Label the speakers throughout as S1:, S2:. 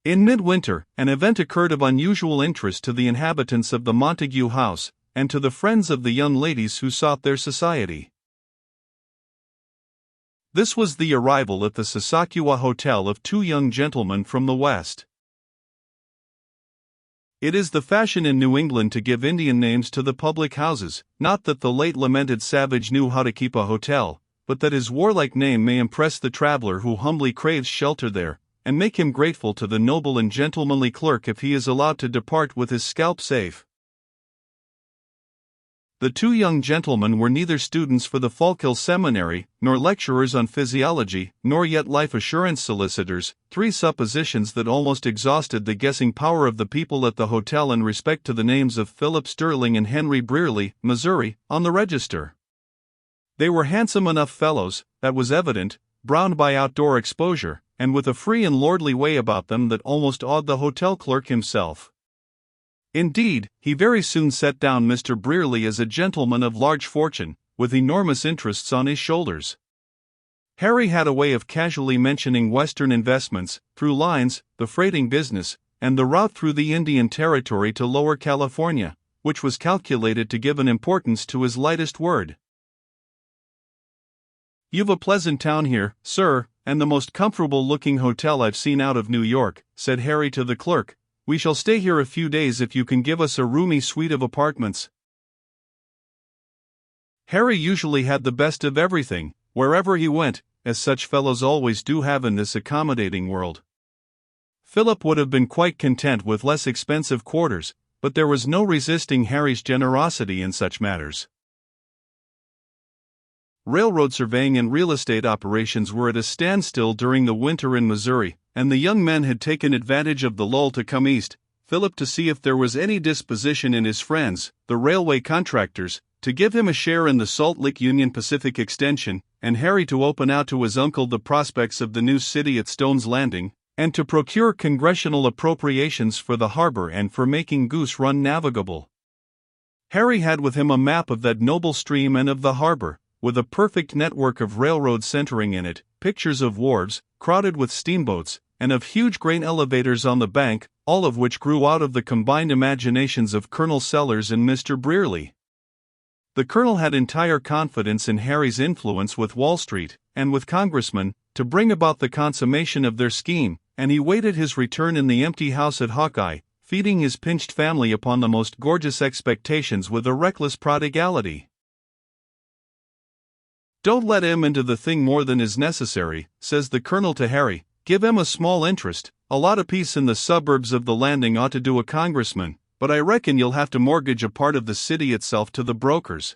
S1: In midwinter, an event occurred of unusual interest to the inhabitants of the Montague house, and to the friends of the young ladies who sought their society. This was the arrival at the Sasakua Hotel of two young gentlemen from the West. It is the fashion in New England to give Indian names to the public houses, not that the late lamented Savage knew how to keep a hotel, but that his warlike name may impress the traveler who humbly craves shelter there, and make him grateful to the noble and gentlemanly clerk if he is allowed to depart with his scalp safe. The two young gentlemen were neither students for the Fallkill Seminary, nor lecturers on physiology, nor yet life assurance solicitors, three suppositions that almost exhausted the guessing power of the people at the hotel in respect to the names of Philip Sterling and Henry Brearley, Missouri, on the register. They were handsome enough fellows, that was evident, browned by outdoor exposure, and with a free and lordly way about them that almost awed the hotel clerk himself. Indeed, he very soon set down Mr. Brearley as a gentleman of large fortune, with enormous interests on his shoulders. Harry had a way of casually mentioning Western investments, through lines, the freighting business, and the route through the Indian Territory to Lower California, which was calculated to give an importance to his lightest word. "You've a pleasant town here, sir, and the most comfortable-looking hotel I've seen out of New York," said Harry to the clerk. "We shall stay here a few days if you can give us a roomy suite of apartments." Harry usually had the best of everything, wherever he went, as such fellows always do have in this accommodating world. Philip would have been quite content with less expensive quarters, but there was no resisting Harry's generosity in such matters. Railroad surveying and real estate operations were at a standstill during the winter in Missouri, and the young men had taken advantage of the lull to come east, Philip to see if there was any disposition in his friends, the railway contractors, to give him a share in the Salt Lick Union Pacific extension, and Harry to open out to his uncle the prospects of the new city at Stone's Landing, and to procure congressional appropriations for the harbor and for making Goose Run navigable. Harry had with him a map of that noble stream and of the harbor, with a perfect network of railroads centering in it, pictures of wharves, crowded with steamboats, and of huge grain elevators on the bank, all of which grew out of the combined imaginations of Colonel Sellers and Mr. Brearley. The Colonel had entire confidence in Harry's influence with Wall Street, and with congressmen, to bring about the consummation of their scheme, and he waited his return in the empty house at Hawkeye, feeding his pinched family upon the most gorgeous expectations with a reckless prodigality. "Don't let him into the thing more than is necessary," says the Colonel to Harry. "Give him a small interest. A lot apiece in the suburbs of the Landing ought to do a congressman, but I reckon you'll have to mortgage a part of the city itself to the brokers."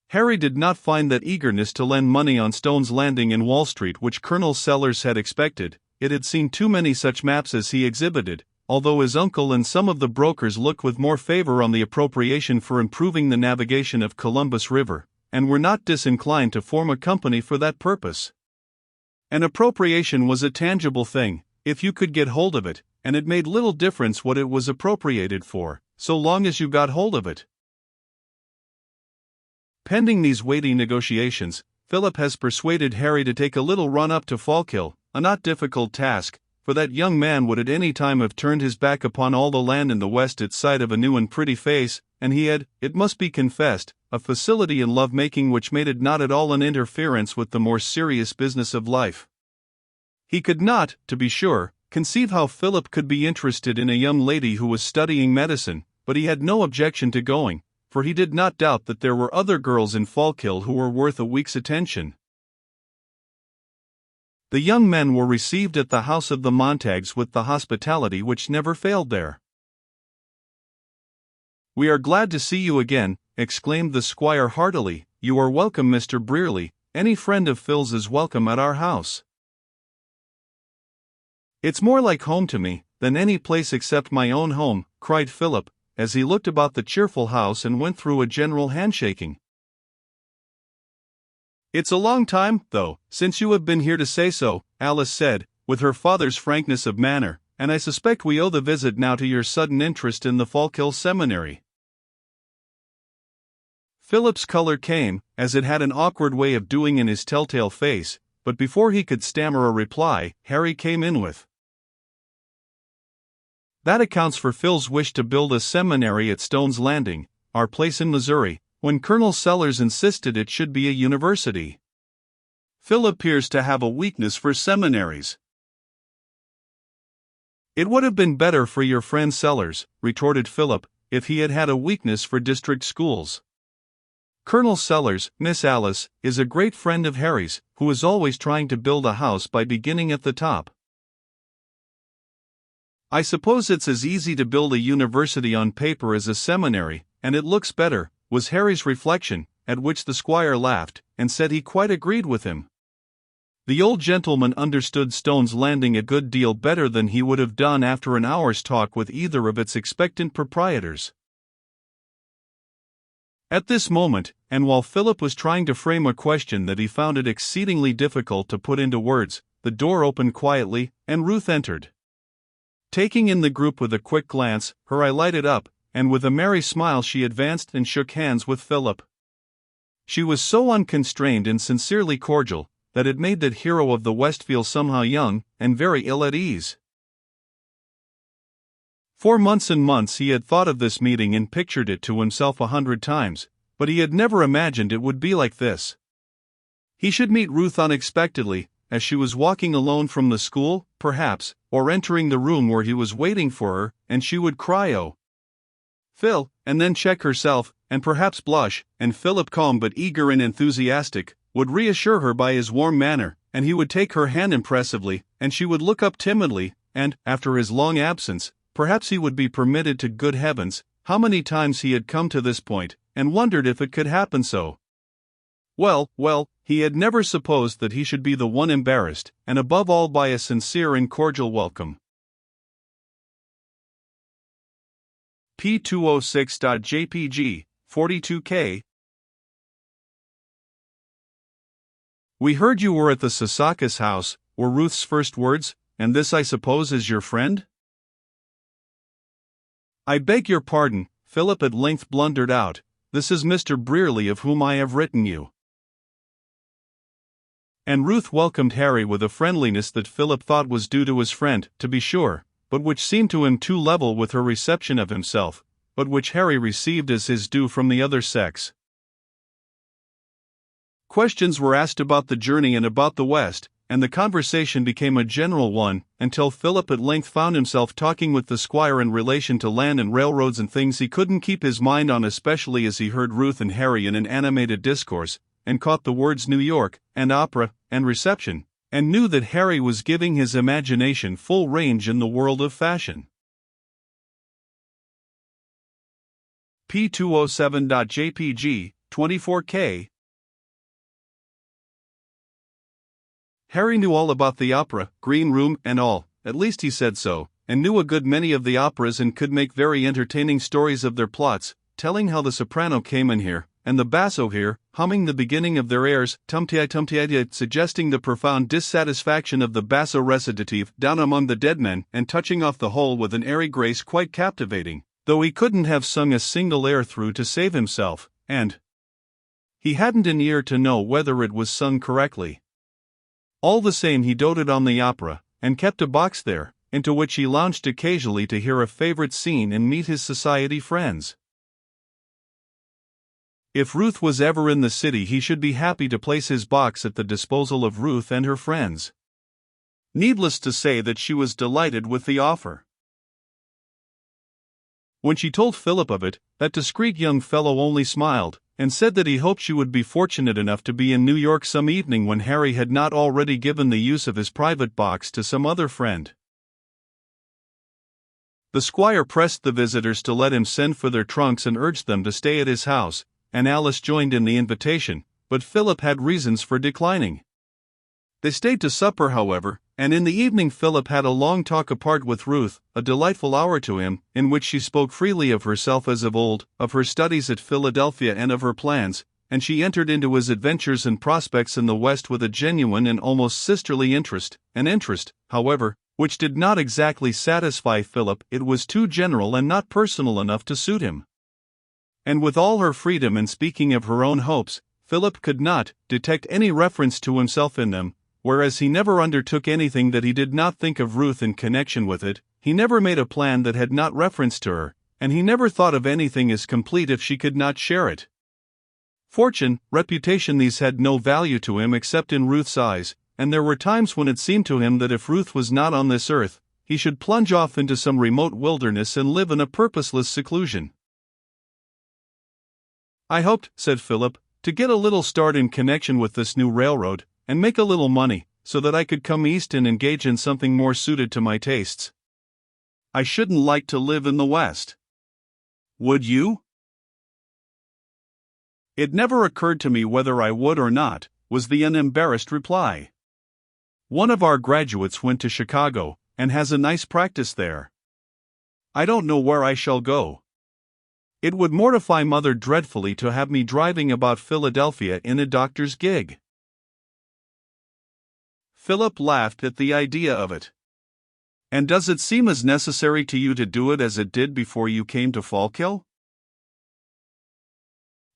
S1: Harry did not find that eagerness to lend money on Stone's Landing in Wall Street which Colonel Sellers had expected. It had seen too many such maps as he exhibited, although his uncle and some of the brokers looked with more favor on the appropriation for improving the navigation of Columbus River, and were not disinclined to form a company for that purpose. An appropriation was a tangible thing, if you could get hold of it, and it made little difference what it was appropriated for, so long as you got hold of it. Pending these weighty negotiations, Philip has persuaded Harry to take a little run up to Fallkill, a not difficult task, for that young man would at any time have turned his back upon all the land in the West at sight of a new and pretty face, and he had, it must be confessed, a facility in love-making which made it not at all an interference with the more serious business of life. He could not, to be sure, conceive how Philip could be interested in a young lady who was studying medicine, but he had no objection to going, for he did not doubt that there were other girls in Fallkill who were worth a week's attention. The young men were received at the house of the Montagues with the hospitality which never failed there. "We are glad to see you again," exclaimed the squire heartily. "You are welcome, Mr. Brearley. Any friend of Phil's is welcome at our house." "It's more like home to me than any place except my own home," cried Philip, as he looked about the cheerful house and went through a general handshaking. "It's a long time, though, since you have been here to say so," Alice said, with her father's frankness of manner, "and I suspect we owe the visit now to your sudden interest in the Fallkill Seminary." Philip's color came, as it had an awkward way of doing in his telltale face, but before he could stammer a reply, Harry came in with, "That accounts for Phil's wish to build a seminary at Stone's Landing, our place in Missouri, when Colonel Sellers insisted it should be a university. Phil appears to have a weakness for seminaries." "It would have been better for your friend Sellers," retorted Philip, "if he had had a weakness for district schools. Colonel Sellers, Miss Alice, is a great friend of Harry's, who is always trying to build a house by beginning at the top." "I suppose it's as easy to build a university on paper as a seminary, and it looks better," was Harry's reflection, at which the squire laughed, and said he quite agreed with him. The old gentleman understood Stone's Landing a good deal better than he would have done after an hour's talk with either of its expectant proprietors. At this moment, and while Philip was trying to frame a question that he found it exceedingly difficult to put into words, the door opened quietly, and Ruth entered. Taking in the group with a quick glance, her eye lighted up, and with a merry smile she advanced and shook hands with Philip. She was so unconstrained and sincerely cordial, that it made that hero of the West feel somehow young, and very ill at ease. For months and months he had thought of this meeting and pictured it to himself 100 times, but he had never imagined it would be like this. He should meet Ruth unexpectedly, as she was walking alone from the school, perhaps, or entering the room where he was waiting for her, and she would cry, "Oh, Phil," and then check herself, and perhaps blush, and Philip, calm but eager and enthusiastic, would reassure her by his warm manner, and he would take her hand impressively, and she would look up timidly, and, after his long absence, perhaps he would be permitted to. Good heavens, how many times he had come to this point, and wondered if it could happen so. Well, he had never supposed that he should be the one embarrassed, and above all by a sincere and cordial welcome. P206.jpg, 42K. "We heard you were at the Sasaka's house," were Ruth's first words, "and this I suppose is your friend?" "I beg your pardon," Philip at length blundered out, "this is Mr. Brearley of whom I have written you." And Ruth welcomed Harry with a friendliness that Philip thought was due to his friend, to be sure, but which seemed to him too level with her reception of himself, but which Harry received as his due from the other sex. Questions were asked about the journey and about the West, and the conversation became a general one, until Philip at length found himself talking with the squire in relation to land and railroads and things he couldn't keep his mind on, especially as he heard Ruth and Harry in an animated discourse, and caught the words New York, and opera, and reception, and knew that Harry was giving his imagination full range in the world of fashion. P207.jpg, 24K. Harry knew all about the opera, green room, and all, at least he said so, and knew a good many of the operas and could make very entertaining stories of their plots, telling how the soprano came in here, and the basso here, humming the beginning of their airs, tum-ti-tum-ti-ti, suggesting the profound dissatisfaction of the basso recitative, down among the dead men, and touching off the whole with an airy grace quite captivating, though he couldn't have sung a single air through to save himself, and he hadn't an ear to know whether it was sung correctly. All the same he doted on the opera, and kept a box there, into which he lounged occasionally to hear a favorite scene and meet his society friends. If Ruth was ever in the city he should be happy to place his box at the disposal of Ruth and her friends. Needless to say that she was delighted with the offer. When she told Philip of it, that discreet young fellow only smiled, and said that he hoped she would be fortunate enough to be in New York some evening when Harry had not already given the use of his private box to some other friend. The squire pressed the visitors to let him send for their trunks and urged them to stay at his house, and Alice joined in the invitation, but Philip had reasons for declining. They stayed to supper, however, and in the evening Philip had a long talk apart with Ruth, a delightful hour to him, in which she spoke freely of herself as of old, of her studies at Philadelphia and of her plans, and she entered into his adventures and prospects in the West with a genuine and almost sisterly interest, an interest, however, which did not exactly satisfy Philip. It was too general and not personal enough to suit him. And with all her freedom in speaking of her own hopes, Philip could not detect any reference to himself in them, whereas he never undertook anything that he did not think of Ruth in connection with it. He never made a plan that had not reference to her, and he never thought of anything as complete if she could not share it. Fortune, reputation, these had no value to him except in Ruth's eyes, and there were times when it seemed to him that if Ruth was not on this earth, he should plunge off into some remote wilderness and live in a purposeless seclusion. "I hoped," said Philip, "to get a little start in connection with this new railroad, and make a little money, so that I could come east and engage in something more suited to my tastes. I shouldn't like to live in the West." "Would you?" "It never occurred to me whether I would or not," was the unembarrassed reply. "One of our graduates went to Chicago, and has a nice practice there. I don't know where I shall go. It would mortify Mother dreadfully to have me driving about Philadelphia in a doctor's gig." Philip laughed at the idea of it. "And does it seem as necessary to you to do it as it did before you came to Fallkill?"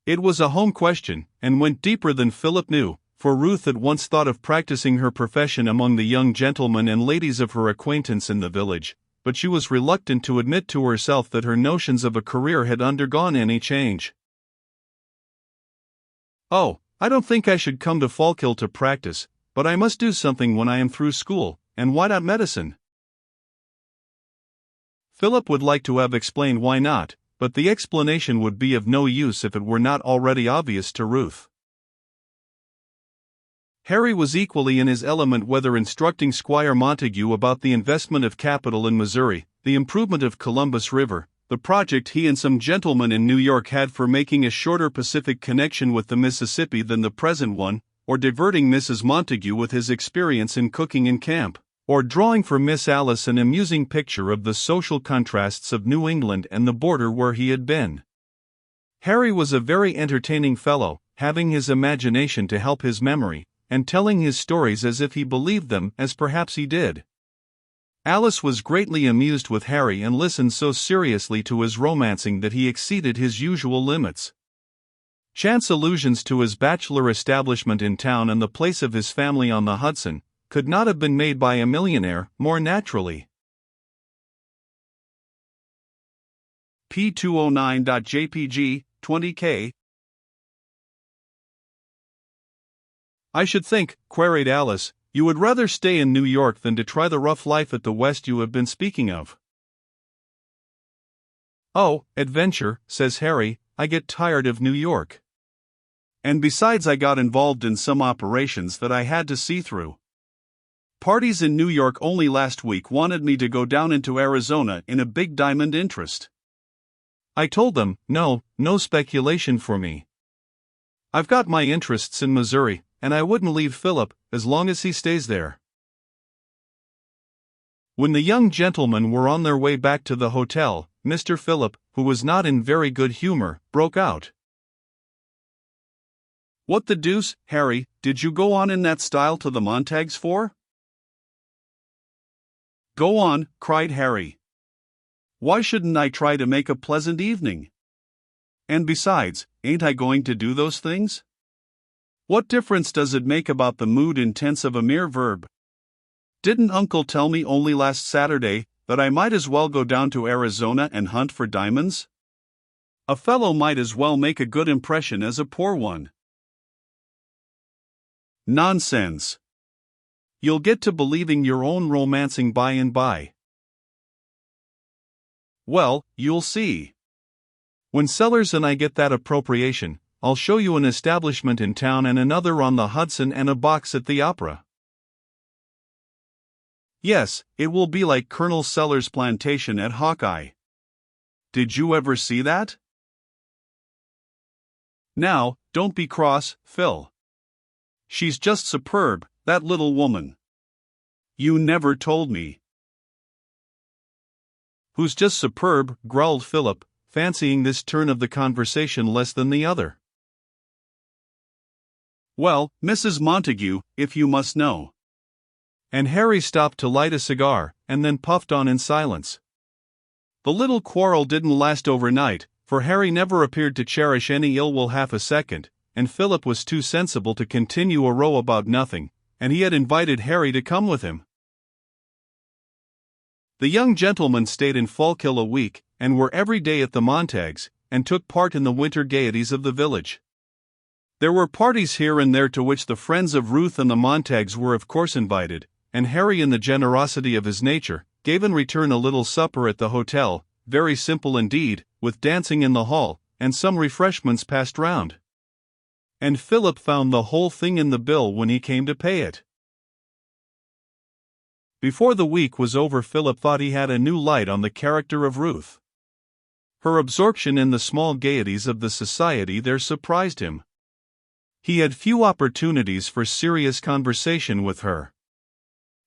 S1: It was a home question, and went deeper than Philip knew, for Ruth had once thought of practicing her profession among the young gentlemen and ladies of her acquaintance in the village, but she was reluctant to admit to herself that her notions of a career had undergone any change. "Oh, I don't think I should come to Fallkill to practice, but I must do something when I am through school, and why not medicine?" Philip would like to have explained why not, but the explanation would be of no use if it were not already obvious to Ruth. Harry was equally in his element whether instructing Squire Montague about the investment of capital in Missouri, the improvement of Columbus River, the project he and some gentlemen in New York had for making a shorter Pacific connection with the Mississippi than the present one, or diverting Mrs. Montague with his experience in cooking in camp, or drawing for Miss Alice an amusing picture of the social contrasts of New England and the border where he had been. Harry was a very entertaining fellow, having his imagination to help his memory, and telling his stories as if he believed them, as perhaps he did. Alice was greatly amused with Harry and listened so seriously to his romancing that he exceeded his usual limits. Chance allusions to his bachelor establishment in town and the place of his family on the Hudson could not have been made by a millionaire more naturally. P209.jpg, 20K. "I should think," queried Alice, "you would rather stay in New York than to try the rough life at the West you have been speaking of." "Oh, adventure," says Harry, "I get tired of New York. And besides, I got involved in some operations that I had to see through. Parties in New York only last week wanted me to go down into Arizona in a big diamond interest. I told them, no speculation for me. I've got my interests in Missouri, and I wouldn't leave Philip, as long as he stays there." When the young gentlemen were on their way back to the hotel, Mr. Philip, who was not in very good humor, broke out. "What the deuce, Harry, did you go on in that style to the Montagues for?" "Go on," cried Harry. "Why shouldn't I try to make a pleasant evening? And besides, ain't I going to do those things? What difference does it make about the mood in tense of a mere verb? Didn't Uncle tell me only last Saturday that I might as well go down to Arizona and hunt for diamonds? A fellow might as well make a good impression as a poor one." "Nonsense. You'll get to believing your own romancing by and by." "Well, you'll see. When Sellers and I get that appropriation, I'll show you an establishment in town and another on the Hudson and a box at the opera." "Yes, it will be like Colonel Sellers' plantation at Hawkeye. Did you ever see that?" "Now, don't be cross, Phil. She's just superb, that little woman. You never told me." "Who's just superb?" growled Philip, fancying this turn of the conversation less than the other. "Well, Mrs. Montague, if you must know." And Harry stopped to light a cigar, and then puffed on in silence. The little quarrel didn't last overnight, for Harry never appeared to cherish any ill will half a second, and Philip was too sensible to continue a row about nothing, and he had invited Harry to come with him. The young gentlemen stayed in Fallkill a week, and were every day at the Montagues, and took part in the winter gaieties of the village. There were parties here and there to which the friends of Ruth and the Montagues were of course invited, and Harry, in the generosity of his nature, gave in return a little supper at the hotel, very simple indeed, with dancing in the hall, and some refreshments passed round. And Philip found the whole thing in the bill when he came to pay it. Before the week was over, Philip thought he had a new light on the character of Ruth. Her absorption in the small gaieties of the society there surprised him. He had few opportunities for serious conversation with her.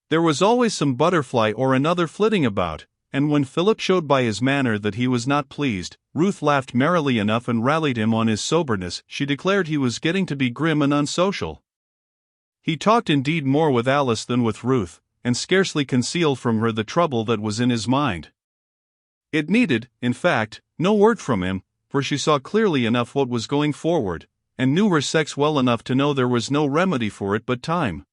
S1: There was always some butterfly or another flitting about, and when Philip showed by his manner that he was not pleased, Ruth laughed merrily enough and rallied him on his soberness. She declared he was getting to be grim and unsocial. He talked indeed more with Alice than with Ruth, and scarcely concealed from her the trouble that was in his mind. It needed, in fact, no word from him, for she saw clearly enough what was going forward, and knew her sex well enough to know there was no remedy for it but time.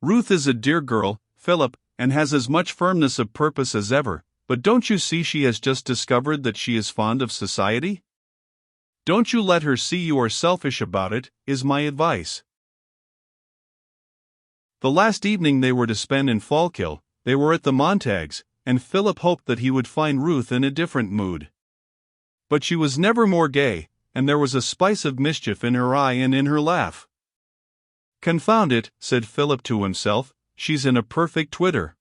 S1: Ruth is a dear girl, Philip, and has as much firmness of purpose as ever, but don't you see she has just discovered that she is fond of society? Don't you let her see you are selfish about it, is my advice. The last evening they were to spend in Fallkill, they were at the Montagues, and Philip hoped that he would find Ruth in a different mood. But she was never more gay, and there was a spice of mischief in her eye and in her laugh. "Confound it," said Philip to himself, "she's in a perfect twitter."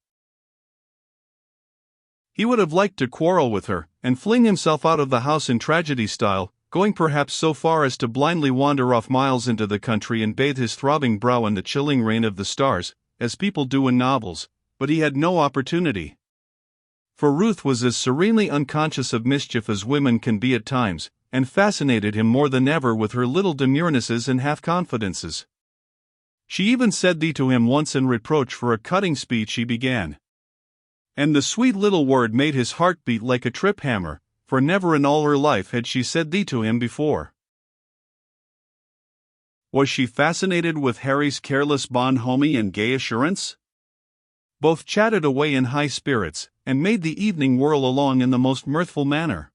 S1: He would have liked to quarrel with her, and fling himself out of the house in tragedy style, going perhaps so far as to blindly wander off miles into the country and bathe his throbbing brow in the chilling rain of the stars, as people do in novels, but he had no opportunity. For Ruth was as serenely unconscious of mischief as women can be at times, and fascinated him more than ever with her little demurenesses and half-confidences. She even said thee to him once in reproach for a cutting speech she began. And the sweet little word made his heart beat like a trip-hammer, for never in all her life had she said thee to him before. Was she fascinated with Harry's careless bonhomie and gay assurance? Both chatted away in high spirits, and made the evening whirl along in the most mirthful manner.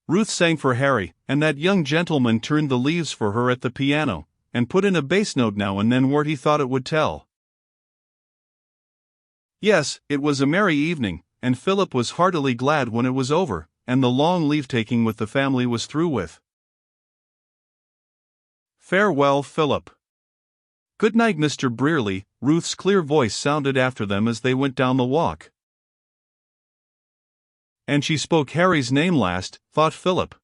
S1: Ruth sang for Harry, and that young gentleman turned the leaves for her at the piano, and put in a bass note now and then where he thought it would tell. Yes, it was a merry evening, and Philip was heartily glad when it was over, and the long leave-taking with the family was through with. Farewell, Philip. Good night, Mr. Brearley, Ruth's clear voice sounded after them as they went down the walk. And she spoke Harry's name last, thought Philip.